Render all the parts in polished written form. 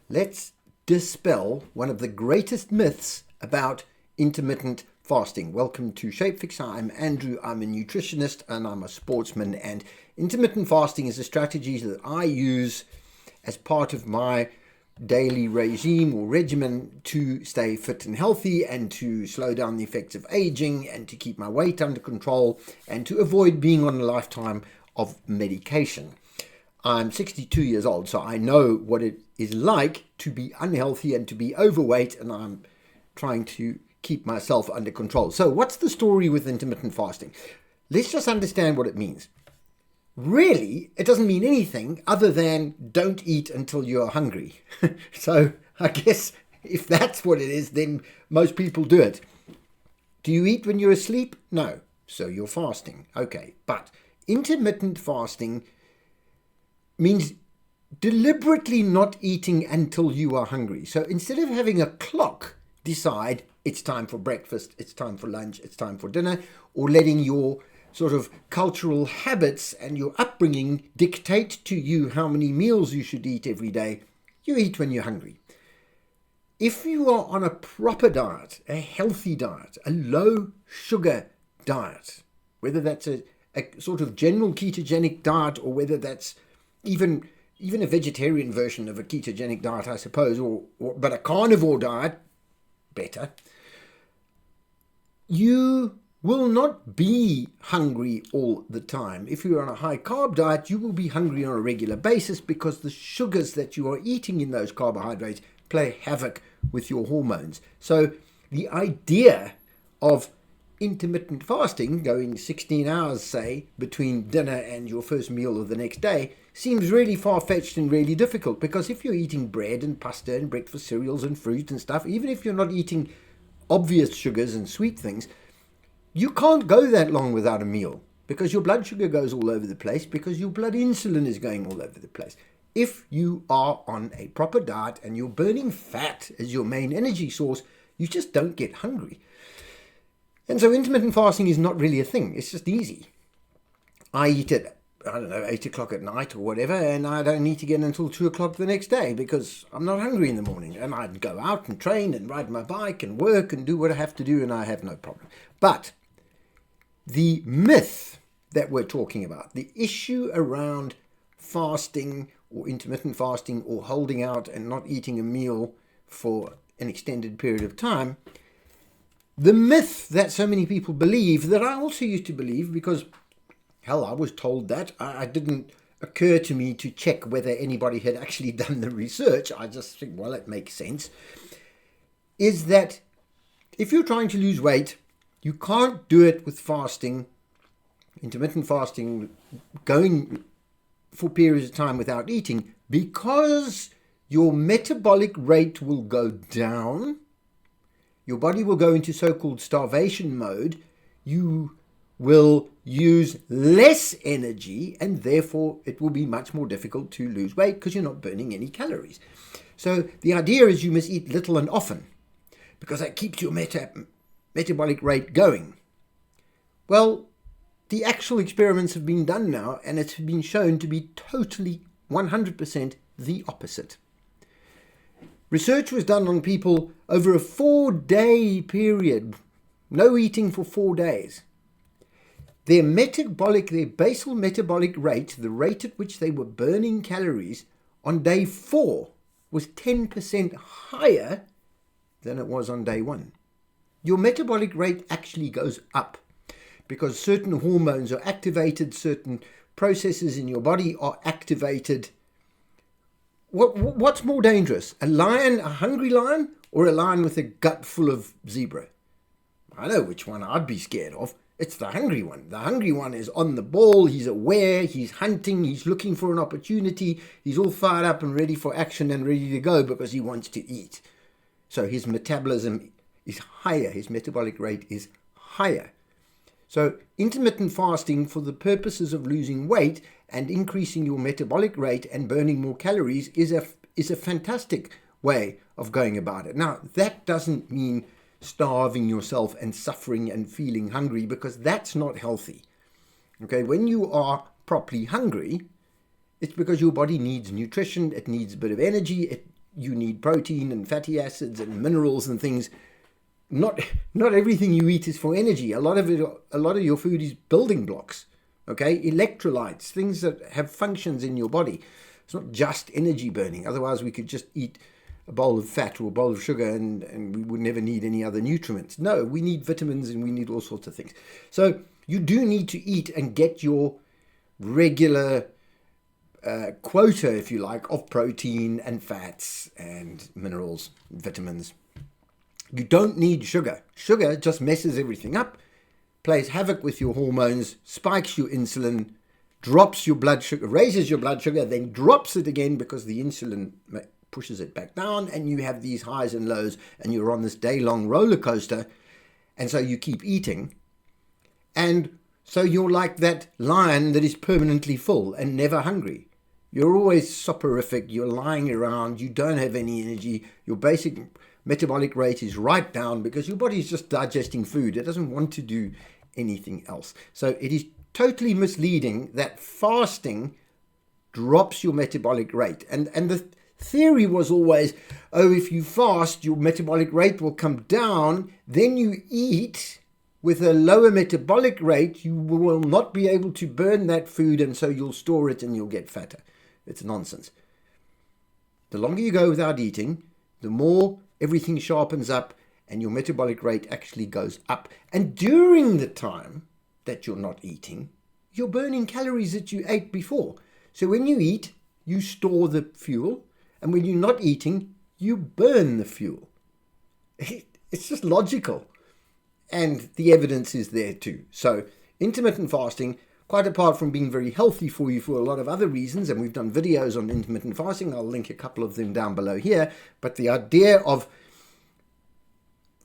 let's dispel one of the greatest myths about intermittent fasting. Welcome to SHAPEFIXER. I'm Andrew. I'm a nutritionist and I'm a sportsman. And intermittent fasting is a strategy that I use as part of my daily regime or regimen to stay fit and healthy and to slow down the effects of aging and to keep my weight under control and to avoid being on a lifetime of medication. I'm 62 years old, so I know what it is like to be unhealthy and to be overweight, and I'm trying to keep myself under control. So what's the story with intermittent fasting? Let's just understand what it means. Really, it doesn't mean anything other than don't eat until you're hungry. So I guess if that's what it is, then most people do it. Do you eat when you're asleep? No. So you're fasting. Okay. But intermittent fasting means deliberately not eating until you are hungry. So instead of having a clock decide it's time for breakfast, it's time for lunch, it's time for dinner, or letting your sort of cultural habits and your upbringing dictate to you how many meals you should eat every day, you eat when you're hungry. If you are on a proper diet, a healthy diet, a low sugar diet, whether that's a sort of general ketogenic diet or whether that's even a vegetarian version of a ketogenic diet, I suppose, but a carnivore diet, better, you will not be hungry all the time. If you're on a high carb diet, you will be hungry on a regular basis because the sugars that you are eating in those carbohydrates play havoc with your hormones. So the idea of intermittent fasting, going 16 hours, say, between dinner and your first meal of the next day, seems really far-fetched and really difficult, because if you're eating bread and pasta and breakfast cereals and fruit and stuff, even if you're not eating obvious sugars and sweet things, you can't go that long without a meal because your blood sugar goes all over the place, because your blood insulin is going all over the place. If you are on a proper diet and you're burning fat as your main energy source, you just don't get hungry. And so intermittent fasting is not really a thing. It's just easy. I eat at, 8 o'clock at night or whatever, and I don't eat again until 2 o'clock the next day because I'm not hungry in the morning. And I'd go out and train and ride my bike and work and do what I have to do, and I have no problem. But the myth that we're talking about, the issue around fasting or intermittent fasting or holding out and not eating a meal for an extended period of time, the myth that so many people believe, that I also used to believe because, hell, I was told that. It didn't occur to me to check whether anybody had actually done the research. I just think, well, it makes sense. Is that if you're trying to lose weight, you can't do it with fasting, intermittent fasting, going for periods of time without eating, because your metabolic rate will go down. Your body will go into so-called starvation mode. You will use less energy, and therefore it will be much more difficult to lose weight because you're not burning any calories. So the idea is you must eat little and often because that keeps your metabolic rate going. Well, the actual experiments have been done now, and it's been shown to be totally 100% the opposite. Research was done on people over a 4-day period, no eating for 4 days. Their basal metabolic rate, the rate at which they were burning calories on day 4, was 10% higher than it was on day 1. Your metabolic rate actually goes up because certain hormones are activated, certain processes in your body are activated. What's more dangerous, a hungry lion, or a lion with a gut full of zebra? I know which one I'd be scared of. It's the hungry one. The hungry one is on the ball, he's aware, he's hunting, he's looking for an opportunity, he's all fired up and ready for action and ready to go because he wants to eat. So his metabolism is higher, his metabolic rate is higher. So intermittent fasting for the purposes of losing weight and increasing your metabolic rate and burning more calories is a fantastic way of going about it. Now, that doesn't mean starving yourself and suffering and feeling hungry, because that's not healthy. Okay, when you are properly hungry, it's because your body needs nutrition, it needs a bit of energy, you need protein and fatty acids and minerals and things. Not everything you eat is for energy. A lot of your food is building blocks, okay? Electrolytes, things that have functions in your body. It's not just energy burning. Otherwise, we could just eat a bowl of fat or a bowl of sugar and we would never need any other nutrients. No, we need vitamins and we need all sorts of things. So you do need to eat and get your regular quota, if you like, of protein and fats and minerals, vitamins. You don't need sugar. Sugar just messes everything up, plays havoc with your hormones, spikes your insulin, drops your blood sugar, raises your blood sugar, then drops it again because the insulin pushes it back down, and you have these highs and lows, and you're on this day-long roller coaster, and so you keep eating, and so you're like that lion that is permanently full and never hungry. You're always soporific, you're lying around, you don't have any energy, your basic metabolic rate is right down because your body is just digesting food. It doesn't want to do anything else. So it is totally misleading that fasting drops your metabolic rate. And the theory was always, oh, if you fast, your metabolic rate will come down. Then you eat with a lower metabolic rate, you will not be able to burn that food, and so you'll store it and you'll get fatter. It's nonsense. The longer you go without eating, the more everything sharpens up and your metabolic rate actually goes up. And during the time that you're not eating, you're burning calories that you ate before. So when you eat, you store the fuel, and when you're not eating, you burn the fuel. It's just logical. And the evidence is there too. So intermittent fasting, quite apart from being very healthy for you for a lot of other reasons, and we've done videos on intermittent fasting, I'll link a couple of them down below here, but the idea of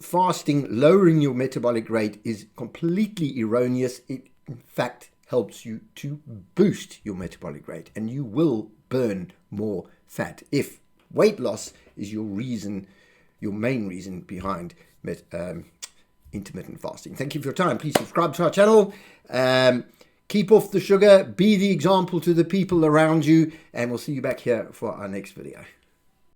fasting lowering your metabolic rate is completely erroneous. It, in fact, helps you to boost your metabolic rate, and you will burn more fat if weight loss is your reason, your main reason behind intermittent fasting. Thank you for your time. Please subscribe to our channel. Keep off the sugar. Be the example to the people around you. And we'll see you back here for our next video.